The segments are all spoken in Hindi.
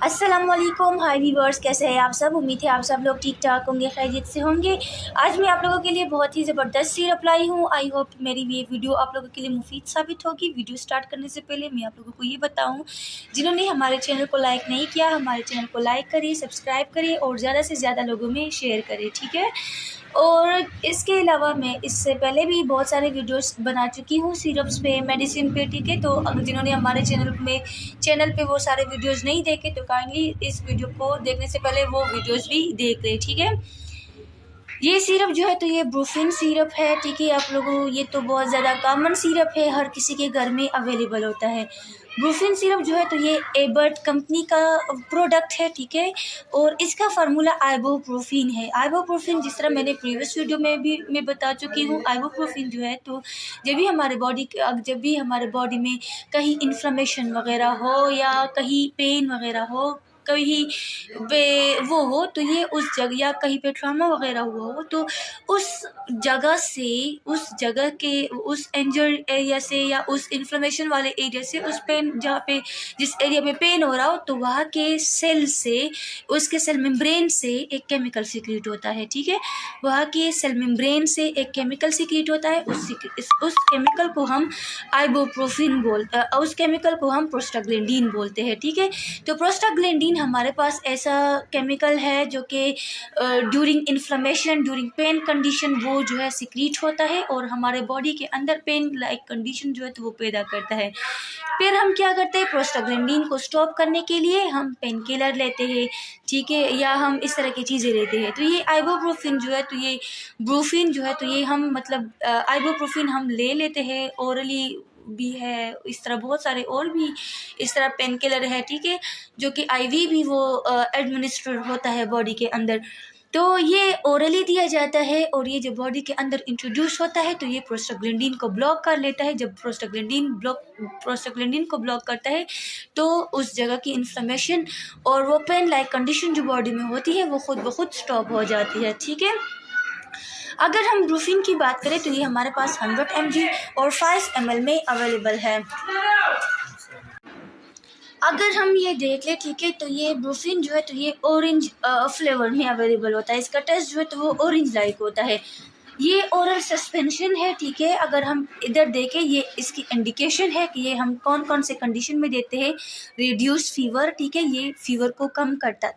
अस्सलामुअलैकुम, हाय व्यूअर्स, कैसे हैं आप सब। उम्मीद है आप सब लोग ठीक ठाक होंगे, खैरियत से होंगे। आज मैं आप लोगों के लिए बहुत ही ज़बरदस्त सिरप लाई हूँ। आई होप मेरी ये वीडियो आप लोगों के लिए मुफीद साबित होगी। वीडियो स्टार्ट करने से पहले मैं आप लोगों को ये बताऊँ, जिन्होंने हमारे चैनल को लाइक नहीं किया, हमारे चैनल को लाइक करिए, सब्सक्राइब करिए और ज़्यादा से ज़्यादा लोगों में शेयर करें, ठीक है। और इसके अलावा मैं इससे पहले भी बहुत सारे वीडियोस बना चुकी हूँ सिरप्स पे, मेडिसिन पे, ठीक है। तो अगर जिन्होंने हमारे चैनल पे वो सारे वीडियोस नहीं देखे तो काइंडली इस वीडियो को देखने से पहले वो वीडियोस भी देख लें, ठीक है। ये सिरप जो है तो ये ब्रूफिन सिरप है, ठीक है। आप लोगों, ये तो बहुत ज़्यादा कॉमन सिरप है, हर किसी के घर में अवेलेबल होता है। ब्रूफिन सिरप जो है तो ये एबर्ट कंपनी का प्रोडक्ट है, ठीक है। और इसका फार्मूला आइबोप्रोफिन है। आइबोप्रोफिन, जिस तरह मैंने प्रीवियस वीडियो में भी मैं बता चुकी हूँ, आइबोप्रोफिन जो है तो जब भी हमारे बॉडी में कहीं इन्फ्लेमेशन वगैरह हो या कहीं पेन वगैरह हो, कहीं पे वो हो, तो ये उस जगह, या कहीं पे ट्रॉमा वगैरह हुआ हो, तो उस उस जगह के उस इंजर्ड एरिया से या उस इन्फ्लेमेशन वाले एरिया से, उस पेन जहाँ पे जिस एरिया में पेन हो रहा हो, तो वहाँ के सेल से, उसके सेल मेम्ब्रेन से एक केमिकल सीक्रेट होता है, ठीक है। वहाँ के सेल मेम्ब्रेन से एक केमिकल सीक्रेट होता है। उस केमिकल को हम आइबोप्रोफिन उस केमिकल को हम प्रोस्टाग्लैंडिन बोलते हैं, ठीक है। तो प्रोस्टाग्लैंडिन हमारे पास ऐसा केमिकल है जो कि during inflammation, during pain condition वो जो है सिक्रीट होता है और हमारे बॉडी के अंदर पेन लाइक कंडीशन जो है तो वो पैदा करता है। फिर हम क्या करते हैं, प्रोस्टाग्लैंडिन को स्टॉप करने के लिए हम पेन किलर लेते हैं, ठीक है, या हम इस तरह की चीज़ें लेते हैं। तो ये आइबोप्रोफिन जो है तो ये ब्रूफिन जो है तो ये हम आइबोप्रोफिन हम ले लेते हैं, ओरली भी है, इस तरह बहुत सारे और भी इस तरह पेन किलर है, ठीक है, जो कि आईवी भी वो एडमिनिस्ट्रेट होता है बॉडी के अंदर। तो ये ओरली दिया जाता है और ये जब बॉडी के अंदर इंट्रोड्यूस होता है तो ये प्रोस्टाग्लैंडिन को ब्लॉक कर लेता है। जब प्रोस्टाग्लैंडिन को ब्लॉक करता है तो उस जगह की इन्फ्लेमेशन और वो पेन लाइक कंडीशन जो बॉडी में होती है वो खुद ब खुद स्टॉप हो जाती है, ठीक है। अगर हम ब्रूफिन की बात करें तो ये हमारे पास 100 mg और 5 ml में अवेलेबल है। अगर हम ये देख ले, ठीक है, तो ये ब्रूफिन जो है तो ये ऑरेंज फ्लेवर में अवेलेबल होता है। इसका टेस्ट जो है तो वो ऑरेंज लाइक होता है। ये ओरल सस्पेंशन है, ठीक है। अगर हम इधर देखें, ये इसकी इंडिकेशन है कि ये हम कौन कौन से कंडीशन में देते हैं। रिड्यूस फीवर, ठीक है, ये फीवर को कम करता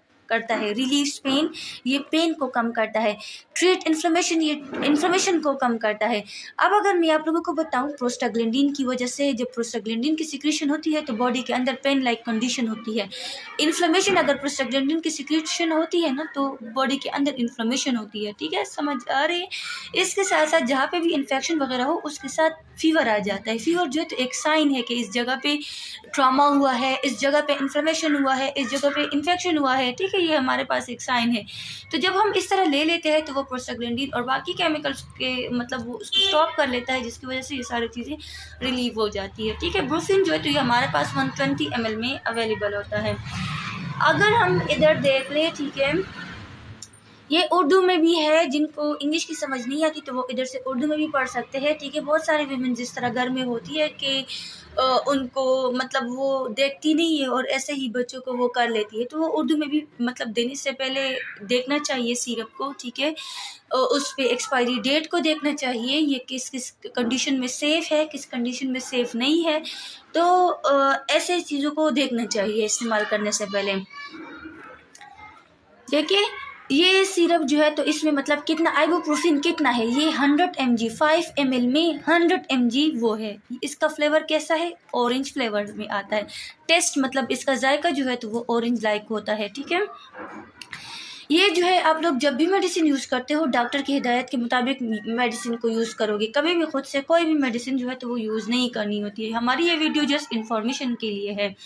है। रिलीव पेन, ये पेन को कम करता है। ट्रीट इन्फ्लेमेशन, ये इन्फ्लेमेशन को कम करता है। अब अगर मैं आप लोगों को बताऊं, प्रोस्टाग्लैंडिन की वजह से जब प्रोस्टाग्लैंडिन की सिक्रेशन होती है तो बॉडी के अंदर पेन लाइक कंडीशन होती है। इन्फ्लेमेशन, अगर प्रोस्टाग्लैंडिन की सिक्रेशन होती है ना तो बॉडी के अंदर इन्फ्लेमेशन होती है, ठीक है, समझ आ रही है। इसके साथ साथ जहाँ पे भी इन्फेक्शन वगैरह हो उसके साथ फीवर आ जाता है। फीवर जो है तो एक साइन है कि इस जगह पे ट्रॉमा हुआ है, इस जगह पे इन्फ्लेमेशन हुआ है, इस जगह पे इन्फेक्शन हुआ है, ठीक है, ये हमारे पास एक साइन है। तो जब हम इस तरह ले लेते हैं तो वो प्रोस्टाग्लैंडिन और बाकी केमिकल्स के वो उसको स्टॉप कर लेता है, जिसकी वजह से ये सारी चीज़ें रिलीव हो जाती है, ठीक है। ब्रूफिन जो है तो ये हमारे पास 120 ml में अवेलेबल होता है। अगर हम इधर देख लें, ठीक है, ये उर्दू में भी है। जिनको इंग्लिश की समझ नहीं आती तो वो इधर से उर्दू में भी पढ़ सकते हैं, ठीक है। बहुत सारे वीमेन जिस तरह घर में होती है कि उनको वो देखती नहीं है और ऐसे ही बच्चों को वो कर लेती है, तो वो उर्दू में भी देने से पहले देखना चाहिए सिरप को, ठीक है। उस पे एक्सपायरी डेट को देखना चाहिए, ये किस किस कंडीशन में सेफ़ है, किस कंडीशन में सेफ़ नहीं है। तो ऐसे चीज़ों को देखना चाहिए इस्तेमाल करने से पहले। देखिए, ये सिरप जो है तो इसमें कितना आइबोप्रोफिन कितना है, ये 100 mg 5 ml में 100 mg वो है। इसका फ्लेवर कैसा है, ऑरेंज फ्लेवर में आता है। टेस्ट इसका जायका जो है तो वो ऑरेंज लाइक होता है, ठीक है। ये जो है, आप लोग जब भी मेडिसिन यूज़ करते हो डॉक्टर की हिदायत के मुताबिक मेडिसिन को यूज़ करोगे। कभी भी खुद से कोई भी मेडिसिन जो है तो वो यूज़ नहीं करनी होती है। हमारी ये वीडियो जस्ट इन्फॉर्मेशन के लिए है,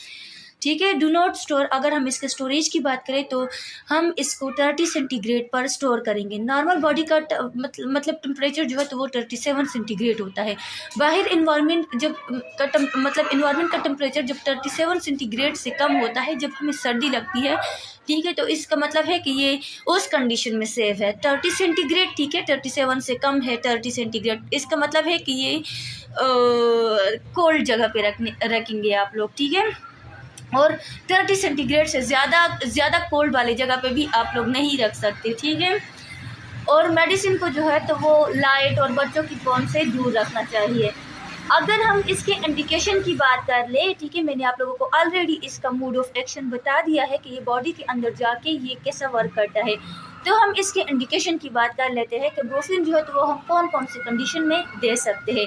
ठीक है। डू नॉट स्टोर, अगर हम इसके स्टोरेज की बात करें तो हम इसको 30 सेंटीग्रेड पर स्टोर करेंगे। नॉर्मल बॉडी का टेम्परेचर जो है तो वो 37 सेंटीग्रेड होता है। बाहर इन्वायरमेंट इन्वायरमेंट का टेम्परेचर जब 37 सेंटीग्रेड से कम होता है, जब हमें सर्दी लगती है, ठीक है, तो इसका है कि ये उस कंडीशन में सेफ है। 30 सेंटीग्रेड, ठीक है, 37 से कम है 30 सेंटीग्रेड, इसका है कि ये कोल्ड जगह पे रखेंगे आप लोग, ठीक है। और 30 सेंटीग्रेड से ज़्यादा कोल्ड वाली जगह पे भी आप लोग नहीं रख सकते, ठीक है। और मेडिसिन को जो है तो वो लाइट और बच्चों की फ़ोन से दूर रखना चाहिए। अगर हम इसके इंडिकेशन की बात कर ले, ठीक है, मैंने आप लोगों को ऑलरेडी इसका मोड ऑफ एक्शन बता दिया है कि ये बॉडी के अंदर जाके ये कैसा वर्क करता है। तो हम इसके इंडिकेशन की बात कर लेते हैं कि ब्रूफिन जो है तो वो हम कौन कौन सी कंडीशन में दे सकते हैं।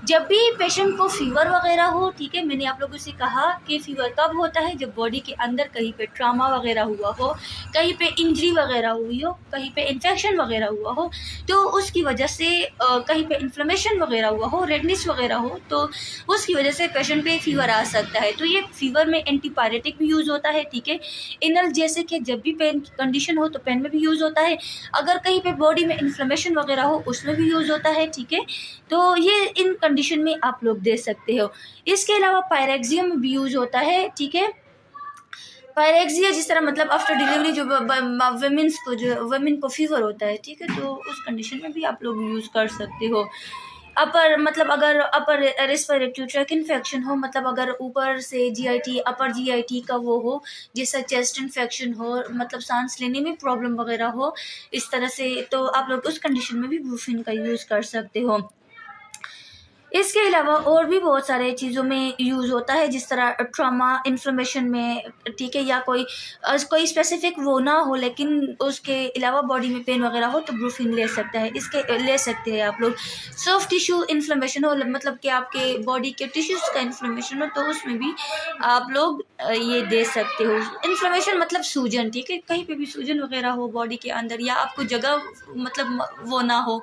जब भी पेशेंट को फीवर वगैरह हो, ठीक है, मैंने आप लोगों से कहा कि फ़ीवर कब होता है, जब बॉडी के अंदर कहीं पे ट्रामा वगैरह हुआ हो, कहीं पे इंजरी वगैरह हुई हो, कहीं पे इन्फेक्शन वगैरह हुआ हो, तो उसकी वजह से कहीं पे इन्फ्लेमेशन वगैरह हुआ हो, रेडनेस वगैरह हो, तो उसकी वजह से पेशेंट पे फीवर आ सकता है। तो ये फीवर में एंटीपायरेटिक भी यूज़ होता है, ठीक है। इनल जैसे कि जब भी पेन की कंडीशन हो तो पेन में भी यूज़ होता है, अगर कहीं पे बॉडी में इन्फ्लेमेशन वगैरह हो उसमें भी यूज़ होता है, ठीक है। तो ये इन कंडीशन में आप लोग दे सकते हो। इसके अलावा पायरेक्सिया में भी यूज़ होता है, ठीक है। पायरेक्सिया जिस तरह मतलब आफ्टर डिलीवरी जो वुमेन को फीवर होता है, ठीक है, तो उस कंडीशन में भी आप लोग यूज़ कर सकते हो। अपर मतलब अगर अपर रेस्पिरेटरी ट्रैक इन्फेक्शन हो, मतलब अगर ऊपर से जीआईटी अपर जीआईटी का वो हो, जैसा चेस्ट इन्फेक्शन हो, मतलब सांस लेने में प्रॉब्लम वगैरह हो इस तरह से, तो आप लोग उस कंडीशन में भी ब्रूफिन का यूज़ कर सकते हो। इसके अलावा और भी बहुत सारे चीज़ों में यूज़ होता है, जिस तरह ट्रॉमा इन्फ्लेमेशन में, ठीक है, या कोई स्पेसिफिक वो ना हो लेकिन उसके अलावा बॉडी में पेन वगैरह हो तो ब्रूफिन ले सकते हैं आप लोग। सॉफ्ट टिश्यू इन्फ्लेमेशन हो, मतलब कि आपके बॉडी के टिश्यूज़ का इन्फ्लेमेशन हो, तो उसमें भी आप लोग ये दे सकते हो। इन्फ्लेमेशन मतलब सूजन, ठीक है, कहीं पे भी सूजन वगैरह हो बॉडी के अंदर, या आपको जगह मतलब वो ना हो,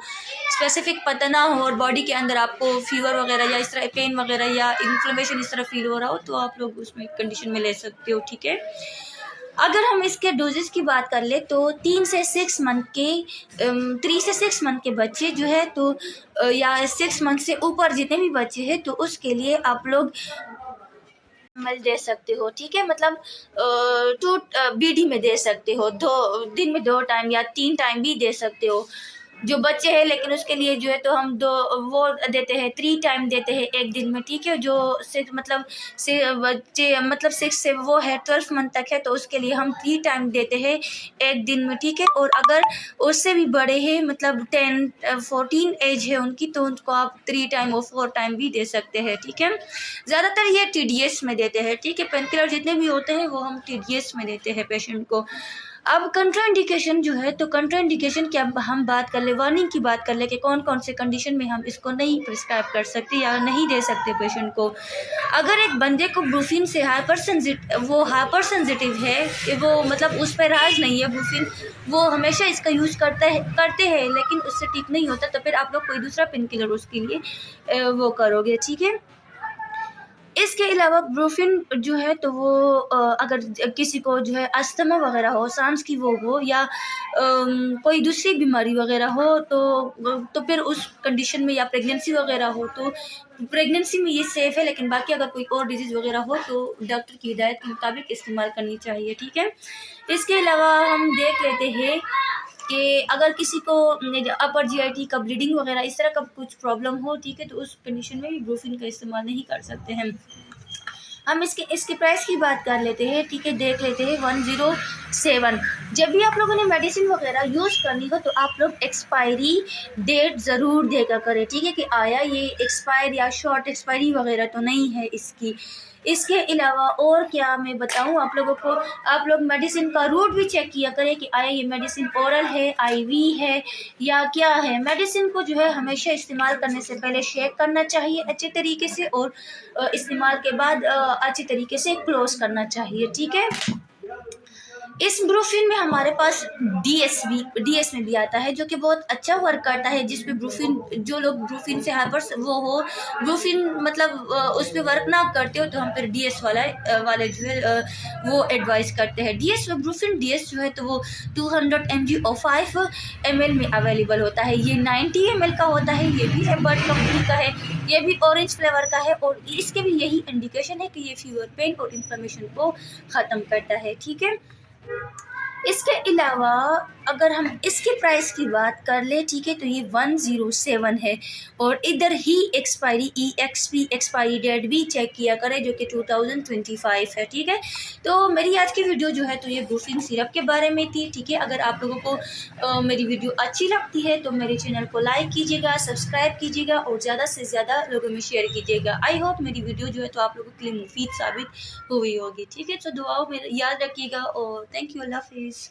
स्पेसिफिक पता ना हो, और बॉडी के अंदर आपको फीवर वगैरह या इस तरह पेन वगैरह या इन्फ्लेमेशन इस तरह फील हो रहा हो, तो आप लोग उसमें कंडीशन में ले सकते हो, ठीक है। अगर हम इसके डोजेस की बात कर ले तो 3 से 6 मंथ के बच्चे जो है तो या 6 मंथ से ऊपर जितने भी बच्चे हैं तो उसके लिए आप लोग मल दे सकते हो, ठीक है। मतलब 2 बीडी में दे सकते हो, 2 दिन में 2 टाइम या 3 टाइम भी दे सकते हो जो बच्चे हैं, लेकिन उसके लिए जो है तो हम वो देते हैं 3 टाइम देते हैं एक दिन में, ठीक है। जो बच्चे मतलब 6 से वो है 12 मंथ तक है तो उसके लिए हम 3 टाइम देते हैं एक दिन में, ठीक है। और अगर उससे भी बड़े हैं, मतलब 14 एज है उनकी, तो उनको आप 3 टाइम और 4 टाइम भी दे सकते हैं, ठीक है। ज़्यादातर ये TDS में देते हैं, ठीक है। पेन किलर जितने भी होते हैं वो हम TDS में देते हैं पेशेंट को। अब कंट्राइंडिकेशन जो है तो कंट्राइंडिकेशन की अब हम बात कर ले, वार्निंग की बात कर ले कि कौन कौन से कंडीशन में हम इसको नहीं प्रिस्क्राइब कर सकते या नहीं दे सकते पेशेंट को। अगर एक बंदे को ब्रूफिन से हाइपर सेंसिटिव है कि वो मतलब उस पर राज नहीं है ब्रूफिन, वो हमेशा इसका यूज़ करते हैं लेकिन उससे ठीक नहीं होता, तो फिर आप लोग कोई दूसरा पेन किलर उसके लिए वो करोगे, ठीक है। इसके अलावा ब्रूफिन जो है तो वो अगर किसी को जो है अस्थमा वगैरह हो, सांस की वो हो, या कोई दूसरी बीमारी वगैरह हो तो फिर उस कंडीशन में, या प्रेगनेंसी वगैरह हो तो प्रेगनेंसी में ये सेफ़ है, लेकिन बाकी अगर कोई और डिजीज़ वगैरह हो तो डॉक्टर की हिदायत के मुताबिक इस्तेमाल करनी चाहिए, ठीक है। इसके अलावा हम देख लेते हैं कि अगर किसी को अपर जीआईटी का ब्लीडिंग वगैरह इस तरह का कुछ प्रॉब्लम हो, ठीक है, तो उस कंडीशन में भी ब्रूफिन का इस्तेमाल नहीं कर सकते हैं हम। इसके प्राइस की बात कर लेते हैं, ठीक है। देख लेते हैं 107। जब भी आप लोगों ने मेडिसिन वगैरह यूज़ करनी हो तो आप लोग एक्सपायरी डेट ज़रूर देखा करें, ठीक है, कि आया ये एक्सपायर या शॉर्ट एक्सपायरी वगैरह तो नहीं है इसकी। इसके अलावा और क्या मैं बताऊं आप लोगों को, आप लोग मेडिसिन का रूट भी चेक किया करें कि आया ये मेडिसिन ओरल है, IV है या क्या है। मेडिसिन को जो है हमेशा इस्तेमाल करने से पहले शेक करना चाहिए अच्छे तरीके से, और इस्तेमाल के बाद अच्छे तरीके से क्लोज करना चाहिए, ठीक है। इस ब्रूफिन में हमारे पास DS में भी आता है जो कि बहुत अच्छा वर्क करता है, जिसमें ब्रूफिन जो लोग ब्रूफिन से ब्रूफिन मतलब उस पर वर्क ना करते हो तो हम फिर DS वाले जो है वो एडवाइस करते हैं। ब्रूफिन DS जो है तो वो 200 mg और 5 ml में अवेलेबल होता है। ये 90 ml का होता है, ये भी है बर्ड कंपनी का है, ये भी ऑरेंज फ्लेवर का है, और इसके भी यही इंडिकेशन है कि ये फीवर, पेन और इन्फ्लेमेशन को ख़त्म करता है, ठीक है। इसके अलावा अगर हम इसके प्राइस की बात कर ले, ठीक है, तो ये 107 है। और इधर ही एक्सपायरी EXP एक्सपायरी डेट भी चेक किया करें, जो कि 2025 है, ठीक है। तो मेरी आज की वीडियो जो है तो ये बूस्टिंग सिरप के बारे में थी, ठीक है। अगर आप लोगों को मेरी वीडियो अच्छी लगती है तो मेरे चैनल को लाइक कीजिएगा, सब्सक्राइब कीजिएगा और ज़्यादा से ज़्यादा लोगों में शेयर कीजिएगा। आई होप मेरी वीडियो जो है तो आप लोगों के लिए मुफीद साबित हुई होगी, ठीक है। तो दुआओं में याद रखिएगा और थैंक यू, अल्लाह हाफिज़।